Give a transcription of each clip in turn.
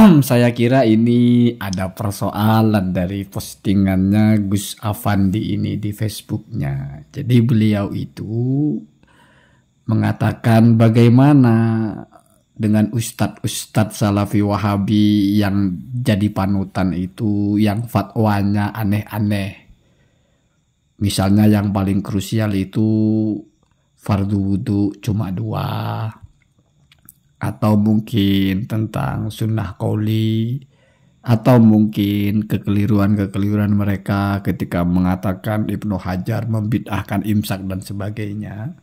Saya kira ini ada persoalan dari postingannya Gus Afandi ini di Facebooknya. Jadi beliau itu mengatakan bagaimana dengan ustadz-ustadz Salafi Wahabi yang jadi panutan itu yang fatwanya aneh-aneh. Misalnya yang paling krusial itu fardu wudhu cuma 2. Atau mungkin tentang sunnah qauli, atau mungkin kekeliruan-kekeliruan mereka ketika mengatakan Ibnu Hajar membid'ahkan imsak dan sebagainya.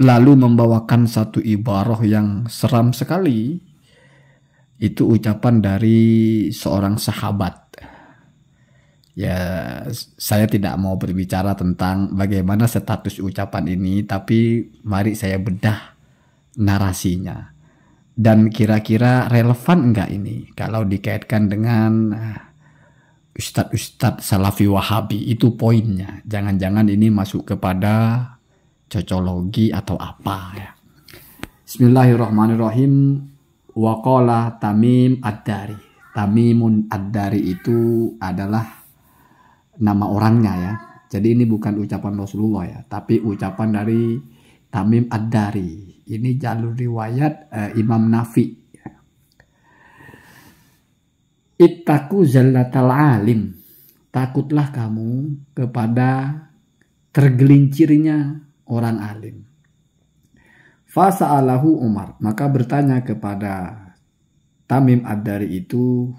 Lalu membawakan satu ibarah yang seram sekali. Itu ucapan dari seorang sahabat. Ya, saya tidak mau berbicara tentang bagaimana status ucapan ini, tapi mari saya bedah narasinya dan kira-kira relevan enggak ini kalau dikaitkan dengan ustadz-ustadz Salafi Wahabi. Itu poinnya, jangan-jangan ini masuk kepada cocologi atau apa ya. Bismillahirrahmanirrahim. Waqala Tamim Ad-Dari. Tamimun Ad-Dari itu adalah nama orangnya ya, jadi ini bukan ucapan Rasulullah ya, tapi ucapan dari Tamim Ad-Dari. Ini jalur riwayat Imam Nafi. Ittaku zallatal alim. Takutlah kamu kepada tergelincirnya orang alim. Fasa'alahu Umar. Maka bertanya kepada Tamim Ad-Dari itu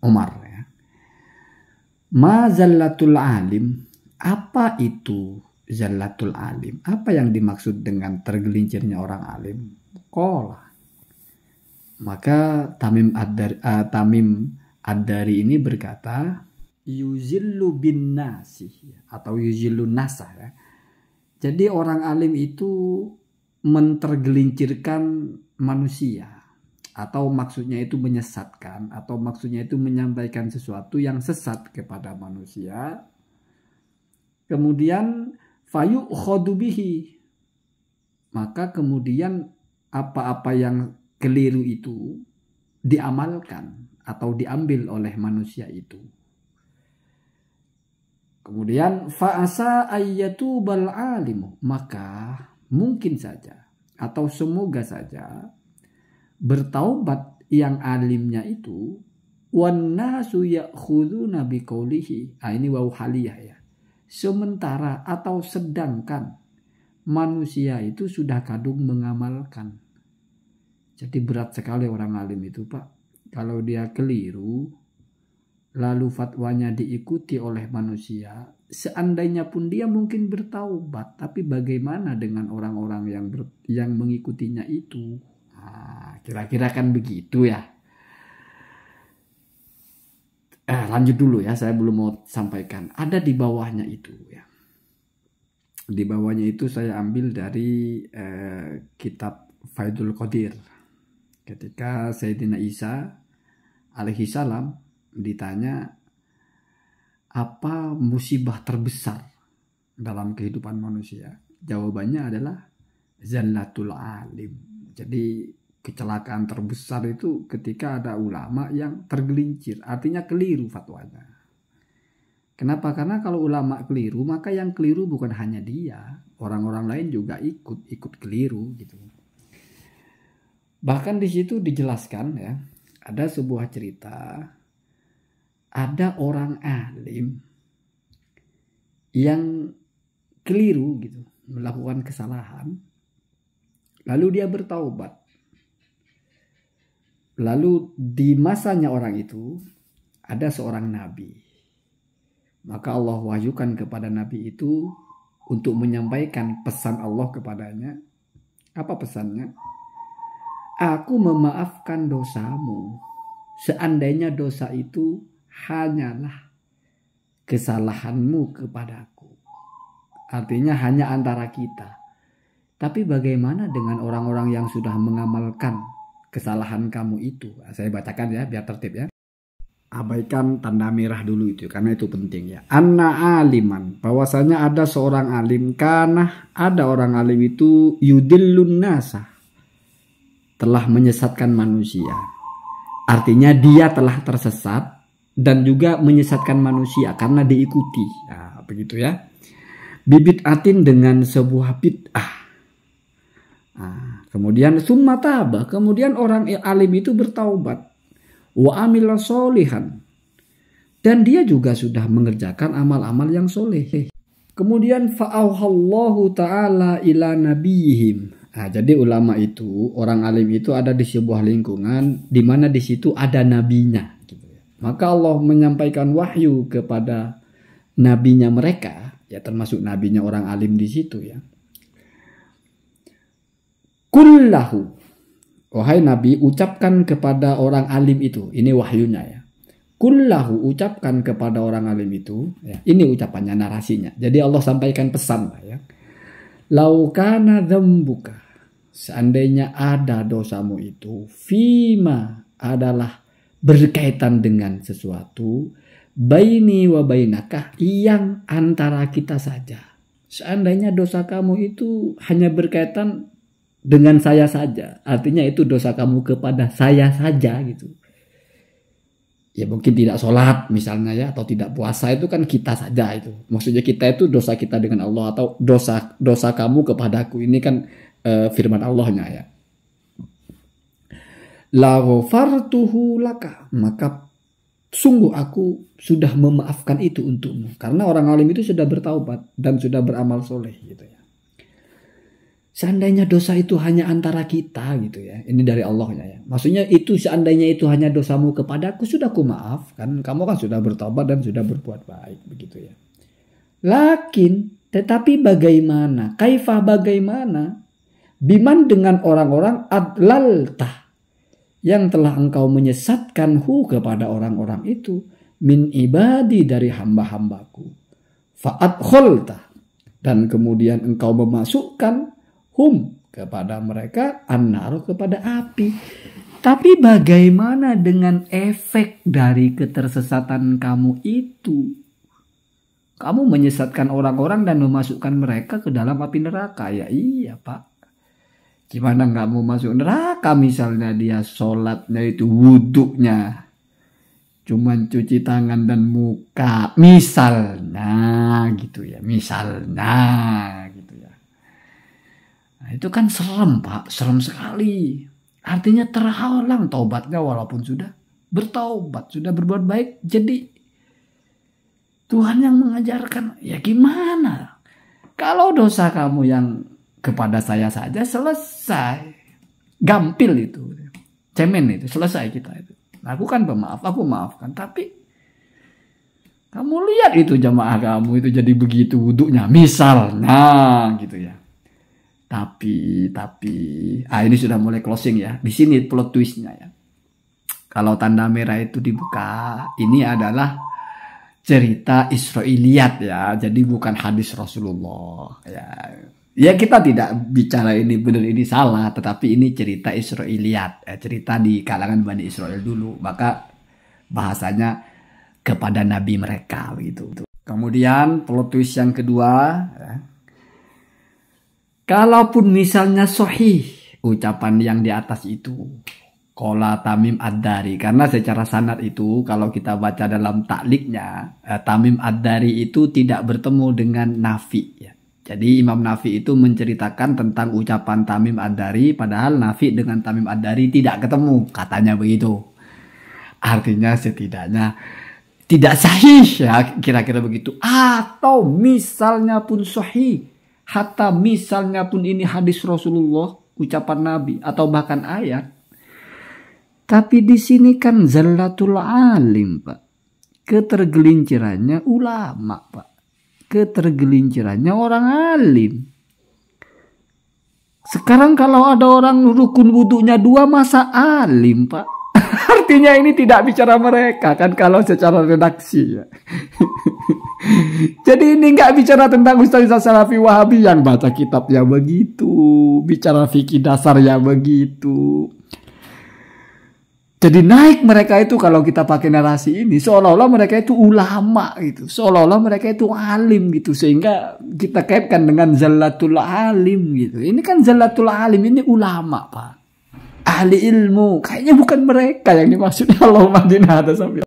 Umar ya. Ma zallatul alim. Apa itu zallatul alim? Apa yang dimaksud dengan tergelincirnya orang alim? Qala. Maka Tamim Ad-Dari ini berkata, yuzillu bin nasi atau yuzillu nasa ya. Jadi orang alim itu mentergelincirkan manusia, atau maksudnya itu menyesatkan, atau maksudnya itu menyampaikan sesuatu yang sesat kepada manusia. Kemudian fayu'khadhu bihi, maka kemudian apa-apa yang keliru itu diamalkan atau diambil oleh manusia itu. Kemudian fa'asa ayyatubal alimu, maka mungkin saja atau semoga saja bertaubat yang alimnya itu, wan nasu ya'khuduna biqaulihi. Ini wawu haliyah ya. Sementara atau sedangkan manusia itu sudah kadung mengamalkan. Jadi berat sekali orang alim itu Pak. Kalau dia keliru lalu fatwanya diikuti oleh manusia, seandainya pun dia mungkin bertaubat, tapi bagaimana dengan orang-orang yang mengikutinya itu? Kira-kira kan begitu ya. Lanjut dulu ya, saya belum mau sampaikan. Ada di bawahnya itu ya. Di bawahnya itu saya ambil dari kitab Faidul Qadir. Ketika Sayyidina Isa alaihi salam ditanya apa musibah terbesar dalam kehidupan manusia, jawabannya adalah zallatul alim. Jadi kecelakaan terbesar itu ketika ada ulama yang tergelincir, artinya keliru fatwanya. Kenapa? Karena kalau ulama keliru, maka yang keliru bukan hanya dia, orang-orang lain juga ikut keliru gitu. Bahkan di situ dijelaskan ya, ada sebuah cerita, ada orang alim yang keliru gitu, melakukan kesalahan, lalu dia bertaubat. Lalu di masanya orang itu ada seorang nabi. Maka Allah wahyukan kepada nabi itu untuk menyampaikan pesan Allah kepadanya. Apa pesannya? Aku memaafkan dosamu seandainya dosa itu hanyalah kesalahanmu kepadaku. Artinya hanya antara kita. Tapi bagaimana dengan orang-orang yang sudah mengamalkan kesalahan kamu itu? Saya bacakan ya biar tertib ya. Abaikan tanda merah dulu itu karena itu penting ya. Anna aliman, bahwasanya ada seorang alim, karena ada orang alim itu yudillun nasa, telah menyesatkan manusia. Artinya dia telah tersesat dan juga menyesatkan manusia karena diikuti. Nah, begitu ya. Bibid'atin dengan sebuah bid'ah. Nah, kemudian summa taba, kemudian orang alim itu bertaubat. Wa amila solihan. Dan dia juga sudah mengerjakan amal-amal yang soleh. Kemudian fa'auhallahu ta'ala ila nabiyihim. Nah, jadi ulama itu, orang alim itu ada di sebuah lingkungan di mana di situ ada nabinya. Gitu ya. Maka Allah menyampaikan wahyu kepada nabinya mereka, ya termasuk nabinya orang alim di situ ya. Kullahu, wahai nabi, ucapkan kepada orang alim itu, ini wahyunya ya. Kullahu, ucapkan kepada orang alim itu, ya, ini ucapannya, narasinya. Jadi Allah sampaikan pesan ya. Laukana dzambuka, seandainya ada dosamu itu, fima adalah berkaitan dengan sesuatu, baini wa bainaka, yang antara kita saja. Seandainya dosa kamu itu hanya berkaitan dengan saya saja, artinya itu dosa kamu kepada saya saja gitu. Ya mungkin tidak sholat misalnya ya, atau tidak puasa, itu kan kita saja itu. Maksudnya kita itu dosa kita dengan Allah, atau dosa kamu kepadaku, ini kan firman Allahnya ya. La ghafartuhu laka, maka sungguh aku sudah memaafkan itu untukmu. Karena orang alim itu sudah bertaubat dan sudah beramal soleh gitu ya. Seandainya dosa itu hanya antara kita gitu ya. Ini dari Allahnya ya. Maksudnya itu seandainya itu hanya dosamu kepadaku, sudah ku maafkan. Kamu kan sudah bertobat dan sudah berbuat baik begitu ya. Lakin, tetapi bagaimana? Kaifah bagaimana? Biman dengan orang-orang adlaltah, yang telah engkau menyesatkan kepada orang-orang itu, min ibadi, dari hamba-hambaku. Fa'adkholtah, dan kemudian engkau memasukkan kepada mereka annar, kepada api. Tapi bagaimana dengan efek dari ketersesatan kamu itu? Kamu menyesatkan orang-orang dan memasukkan mereka ke dalam api neraka. Ya iya Pak. Gimana nggak mau masuk neraka? Misalnya dia sholatnya itu, wuduknya cuman cuci tangan dan muka, misalnya gitu ya, misalnya gitu ya. Nah, itu kan serem Pak, serem sekali. Artinya terhalang taubatnya walaupun sudah bertaubat, sudah berbuat baik. Jadi Tuhan yang mengajarkan, ya gimana? Kalau dosa kamu yang kepada saya saja selesai. Gampil itu. Cemen itu, selesai kita itu. Aku kan pemaaf, aku maafkan. Tapi kamu lihat itu jamaah kamu itu jadi begitu wuduknya, misalnya gitu ya. Tapi, ini sudah mulai closing ya. Di sini plot twistnya ya. Kalau tanda merah itu dibuka, ini adalah cerita Israiliyat ya. Jadi bukan hadis Rasulullah ya. Ya kita tidak bicara ini benar ini salah, tetapi ini cerita Israiliyat, ya, cerita di kalangan Bani Israel dulu. Maka bahasanya kepada nabi mereka gitu. Kemudian plot twist yang kedua ya. Kalaupun misalnya sahih ucapan yang di atas itu, qala Tamim Ad-Dari, karena secara sanad itu kalau kita baca dalam takliknya, Tamim Ad-Dari itu tidak bertemu dengan Nafi ya. Jadi Imam Nafi itu menceritakan tentang ucapan Tamim Ad-Dari, padahal Nafi dengan Tamim Ad-Dari tidak ketemu, katanya begitu. Artinya setidaknya tidak sahih ya, kira-kira begitu. Atau misalnya pun sahih, hatta misalnya pun ini hadis Rasulullah, ucapan Nabi atau bahkan ayat. Tapi di sini kan zallatul alim Pak. Ketergelincirannya ulama Pak. Ketergelincirannya orang alim. Sekarang kalau ada orang rukun wudunya 2, masa alim Pak? Artinya ini tidak bicara mereka kan kalau secara redaksi ya. Jadi ini nggak bicara tentang Ustaz Salafi Wahabi yang baca kitabnya begitu, bicara fikih dasarnya begitu. Jadi naik mereka itu kalau kita pakai narasi ini seolah-olah mereka itu ulama gitu, seolah-olah mereka itu alim gitu, sehingga kita kaitkan dengan zallatul alim gitu. Ini kan zallatul alim, ini ulama Pak. ahli ilmu. Kayaknya bukan mereka yang dimaksud. Allahumma hdina hada sabil.